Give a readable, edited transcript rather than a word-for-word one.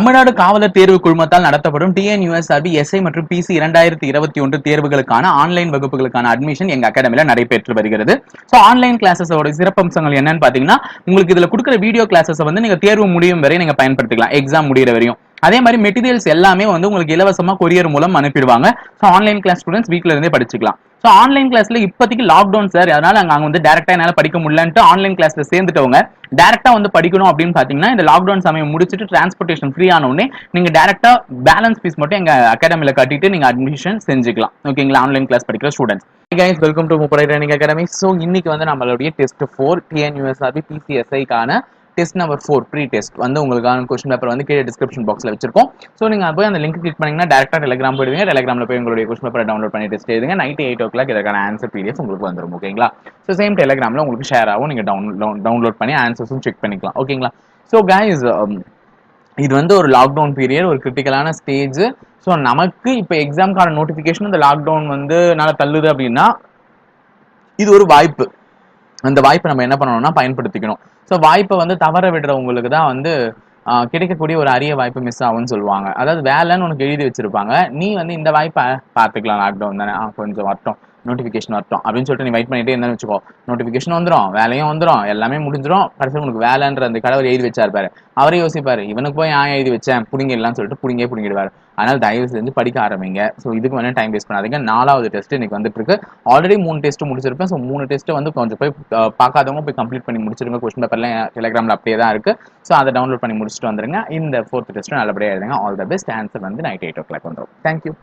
தமிழ்நாடு காவலர் தேர்வு குழுமத்தால் நடத்தப்படும் டிஎன்யூஎஸ்ஆர்பி எஸ்ஐ மற்றும் பிசி 2021 தேர்வுகளுக்கான ஆன்லைன் வகுப்புகளுக்கான அட்மிஷன் எங்க அகாடமில நடைபெற்று வருகிறது. ஸோ ஆன்லைன் கிளாஸஸோட சிறப்பம்சங்கள் என்னன்னு பாத்தீங்கன்னா, உங்களுக்கு இதுல கொடுக்குற வீடியோ கிளாஸஸ் வந்து நீங்க தேர்வு முடியும் வரை நீங்க பயன்படுத்திக்கலாம், எக்ஸாம் முடிகிற வரையும். அதே மாதிரி மெட்டீரியல்ஸ் எல்லாமே வந்து உங்களுக்கு இலவசமா கொரியர் மூலம் அனுப்பிடுவாங்க. ஸோ ஆன்லைன் கிளாஸ் ஸ்டூடெண்ட்ஸ் வீட்ல இருந்தே படிச்சுக்கலாம். ஸோ ஆன்லைன் கிளாஸ்ல இப்போதைக்கு லாக்டவுன் சார், அதனால அங்க வந்து டேரக்டா என்னால படிக்க முடியலன்ட்டு ஆன்லைன் கிளாஸ்ல சேர்ந்துட்டவங்க டேரக்டா வந்து படிக்கணும் அப்படின்னு பாத்தீங்கன்னா, இந்த லாக்டவுன் சமயம் முடிச்சுட்டு டிரான்ஸ்போர்டேஷன் ஃப்ரீ ஆன உடனே நீங்க டேரக்டா பேலன்ஸ் ஃபீஸ் மட்டும் எங்க அகாடமில கட்டிட்டு நீங்க அட்மிஷன் செஞ்சுக்கலாம். ஓகேங்களா, ஆன்லைன் கிளாஸ் படிக்கிற students. Guys, welcome to Muppadai training academy. So இன்னைக்கு வந்து நம்மளுடைய டெஸ்ட் 4 டிஎன்யூஎஸ்ஆர்பி பிசிஎஸ்ஐக்கான டெஸ்ட் நம்பர் 4 ப்ரீ டெஸ்ட் வந்து உங்களுக்கான கொஸ்டின் பேப்பர் வந்து கீழே டிஸ்கிரிப்ஷன் பாக்ஸ்ல வச்சிருக்கோம். ஸோ நீங்க போய் அந்த லிங்க் கிளிக் பண்ணீங்கன்னா டேரக்டா டெலிகிராம் போயிடுவீங்க. டெலிகிராம்ல போய் உங்களுடைய கொஸ்டின் பேப்பரை டவுன்லோட் பண்ணி டெஸ்ட் எழுதுங்க. நைட் 8 o'clock இதற்கான ஆன்சர் பிடிஎஃப் உங்களுக்கு வந்துடும். ஓகேங்களா, ஸோ சேம் டெலிகிராம்ல உங்களுக்கு ஷேர் ஆகும், நீங்க டவுன்லோட் பண்ணி ஆன்சர்ஸும் செக் பண்ணிக்கலாம். ஓகேங்களா, ஸோ கைஸ், இது வந்து ஒரு லாக்டவுன் பீரியட், ஒரு கிரிட்டிக்கலான ஸ்டேஜ். ஸோ நமக்கு இப்போ எக்ஸாம்க்கான நோட்டிஃபிகேஷன் இந்த லாக்டவுன் வந்து நல்லா தள்ளுது அப்படின்னா இது ஒரு வாய்ப்பு. அந்த வாய்ப்பை நம்ம என்ன பண்ணணும்னா பயன்படுத்திக்கணும். ஸோ வாய்ப்பை வந்து தவற விடுறவங்களுக்கு தான் வந்து கிடைக்கக்கூடிய ஒரு அரிய வாய்ப்பு மிஸ் ஆகும்னு சொல்லுவாங்க. அதாவது வேலைன்னு உனக்கு எழுதி வச்சிருப்பாங்க, நீ வந்து இந்த வாய்ப்பை பார்த்துக்கலாம், லாக்டவுன் தானே, கொஞ்சம் வரட்டும், நோட்டிஃபிகேஷன் வரட்டும் அப்படின்னு சொல்லிட்டு நீ வெயிட் பண்ணிட்டே இருந்தான்னு வச்சுக்கோ, நோட்டிஃபிகேஷன் வந்துடும், வேலையும் வந்துடும், எல்லாமே முடிஞ்சிடும். கடைசியில் உனக்கு வேலைன்ற அந்த கடவுள் எழுதி வச்சாருப்பாரு, அவரே யோசிப்பாரு, இவனுக்கு போய் நான் எழுதி வச்சேன் புடிங்கிடலாம்னு சொல்லிட்டு புடிங்கிடுவாரு. அதனால தயவு செஞ்சு படிக்க ஆரம்பிங்க. ஸோ இதுக்கு வந்து டைம் வேஸ்ட் பண்ணாதீங்க. 4வது டெஸ்ட் இன்னைக்கு வந்துட்டு இருக்கு. ஆல்ரெடி 3 டெஸ்ட் முடிச்சிருப்பேன். ஸோ 3 டெஸ்ட் வந்து கொஞ்சம் போய் பார்க்காதவங்க போய் கம்ப்ளீட் பண்ணி முடிச்சிருங்க. கொஸ்டின் பேப்பர்லாம் டெலிகிராம்ல அப்படியே தான் இருக்கு. ஸோ அதை டவுன்லோட் பண்ணி முடிச்சுட்டு வந்துருங்க. இந்த 4th டெஸ்ட் நல்லபடியாக எழுதுங்க. All the best. ஆன்சர் வந்து நைட் 8 o'clock வந்துடும். தேங்க்யூ.